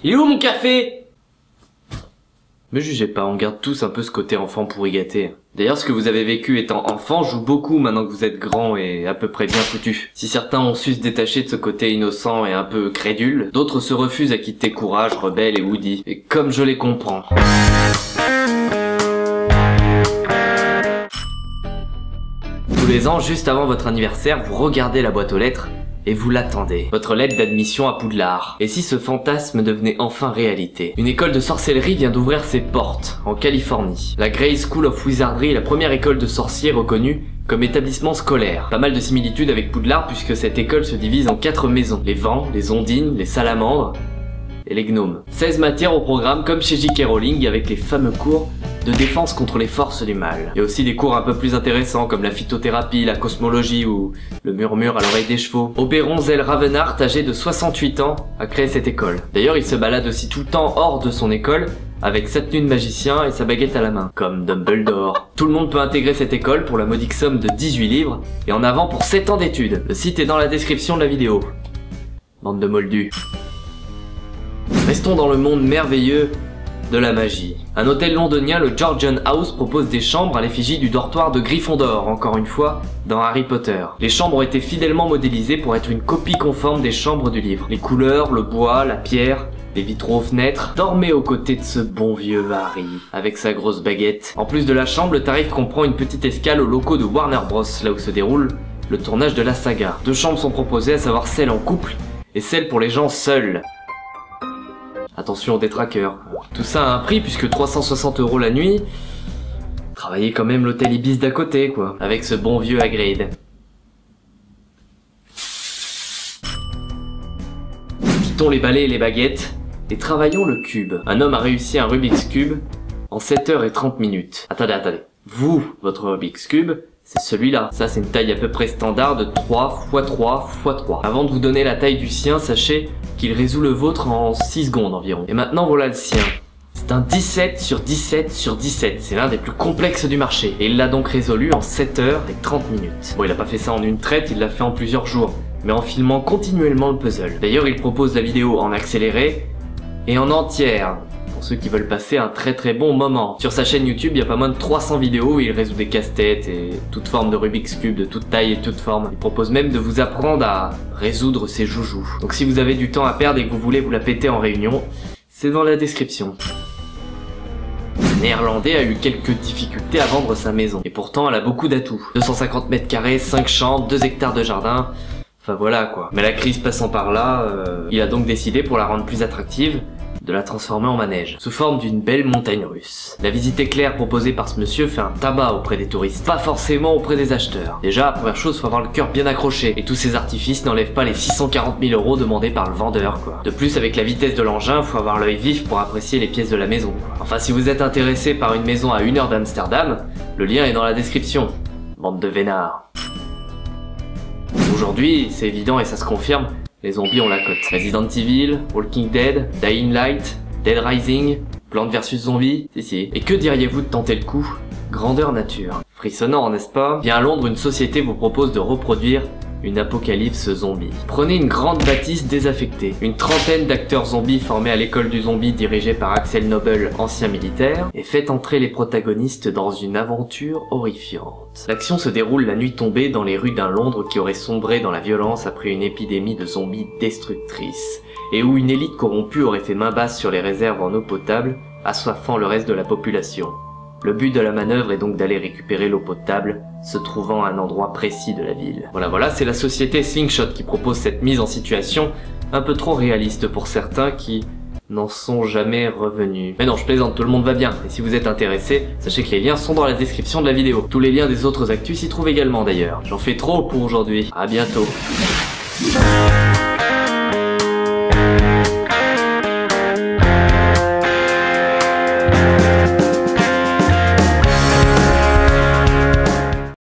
Il est où mon café? Me jugez pas, on garde tous un peu ce côté enfant pourri gâté. D'ailleurs, ce que vous avez vécu étant enfant joue beaucoup maintenant que vous êtes grand et à peu près bien foutu. Si certains ont su se détacher de ce côté innocent et un peu crédule, d'autres se refusent à quitter Courage, Rebelle et Woody. Et comme je les comprends. Tous les ans, juste avant votre anniversaire, vous regardez la boîte aux lettres et vous l'attendez. Votre lettre d'admission à Poudlard. Et si ce fantasme devenait enfin réalité? Une école de sorcellerie vient d'ouvrir ses portes, en Californie. La Grey School of Wizardry est la première école de sorciers reconnue comme établissement scolaire. Pas mal de similitudes avec Poudlard puisque cette école se divise en 4 maisons. Les vents, les ondines, les salamandres et les gnomes. 16 matières au programme comme chez J.K. Rowling avec les fameux cours de défense contre les forces du mal. Il y a aussi des cours un peu plus intéressants comme la phytothérapie, la cosmologie ou le murmure à l'oreille des chevaux. Oberon Zell Ravenheart, âgé de 68 ans, a créé cette école. D'ailleurs, il se balade aussi tout le temps hors de son école avec sa tenue de magicien et sa baguette à la main, comme Dumbledore. Tout le monde peut intégrer cette école pour la modique somme de 18 livres et en avant pour 7 ans d'études. Le site est dans la description de la vidéo. Bande de moldus. Restons dans le monde merveilleux de la magie. Un hôtel londonien, le Georgian House, propose des chambres à l'effigie du dortoir de Gryffondor, encore une fois, dans Harry Potter. Les chambres ont été fidèlement modélisées pour être une copie conforme des chambres du livre. Les couleurs, le bois, la pierre, les vitraux aux fenêtres. Dormez aux côtés de ce bon vieux Harry, avec sa grosse baguette. En plus de la chambre, le tarif comprend une petite escale aux locaux de Warner Bros, là où se déroule le tournage de la saga. 2 chambres sont proposées, à savoir celle en couple et celle pour les gens seuls. Attention aux détraqueurs. Tout ça a un prix puisque 360 € la nuit. Travaillez quand même l'hôtel Ibis d'à côté, quoi. Avec ce bon vieux Hagrid. Quittons les balais et les baguettes et travaillons le cube. Un homme a réussi un Rubik's Cube en 7h30 minutes. Attendez. Vous, votre Rubik's Cube, c'est celui-là. Ça, c'est une taille à peu près standard de 3 x 3 x 3. Avant de vous donner la taille du sien, sachez qu'il résout le vôtre en 6 secondes environ. Et maintenant, voilà le sien. C'est un 17 sur 17 sur 17. C'est l'un des plus complexes du marché. Et il l'a donc résolu en 7h30 minutes. Bon, il a pas fait ça en une traite, il l'a fait en plusieurs jours, mais en filmant continuellement le puzzle. D'ailleurs, il propose la vidéo en accéléré et en entière, pour ceux qui veulent passer un très bon moment. Sur sa chaîne YouTube, il y a pas moins de 300 vidéos où il résout des casse-têtes et toutes formes de Rubik's Cube, de toute taille et toute forme. Il propose même de vous apprendre à résoudre ses joujoux. Donc si vous avez du temps à perdre et que vous voulez vous la péter en réunion, c'est dans la description. Le Néerlandais a eu quelques difficultés à vendre sa maison. Et pourtant, elle a beaucoup d'atouts. 250 mètres carrés, 5 chambres, 2 hectares de jardin. Enfin voilà quoi. Mais la crise passant par là, il a donc décidé, pour la rendre plus attractive, de la transformer en manège, sous forme d'une belle montagne russe. La visite éclair proposée par ce monsieur fait un tabac auprès des touristes, pas forcément auprès des acheteurs. Déjà, première chose, faut avoir le cœur bien accroché, et tous ces artifices n'enlèvent pas les 640 000 € demandés par le vendeur, quoi. De plus, avec la vitesse de l'engin, faut avoir l'œil vif pour apprécier les pièces de la maison, quoi. Enfin, si vous êtes intéressé par une maison à 1 heure d'Amsterdam, le lien est dans la description. Bande de vénards. Aujourd'hui, c'est évident et ça se confirme, les zombies ont la cote. Resident Evil, Walking Dead, Dying Light, Dead Rising, Plants vs Zombies, si. Et que diriez-vous de tenter le coup? Grandeur nature. Frissonnant, n'est-ce pas? Bien à Londres, une société vous propose de reproduire une apocalypse zombie. Prenez une grande bâtisse désaffectée, une trentaine d'acteurs zombies formés à l'école du zombie dirigée par Axel Nobel, ancien militaire, et faites entrer les protagonistes dans une aventure horrifiante. L'action se déroule la nuit tombée dans les rues d'un Londres qui aurait sombré dans la violence après une épidémie de zombies destructrice, et où une élite corrompue aurait fait main basse sur les réserves en eau potable, assoiffant le reste de la population. Le but de la manœuvre est donc d'aller récupérer l'eau potable, se trouvant à un endroit précis de la ville. Voilà, c'est la société Slingshot qui propose cette mise en situation un peu trop réaliste pour certains qui n'en sont jamais revenus. Mais non, je plaisante, tout le monde va bien. Et si vous êtes intéressé, sachez que les liens sont dans la description de la vidéo. Tous les liens des autres actus s'y trouvent également d'ailleurs. J'en fais trop pour aujourd'hui. À bientôt.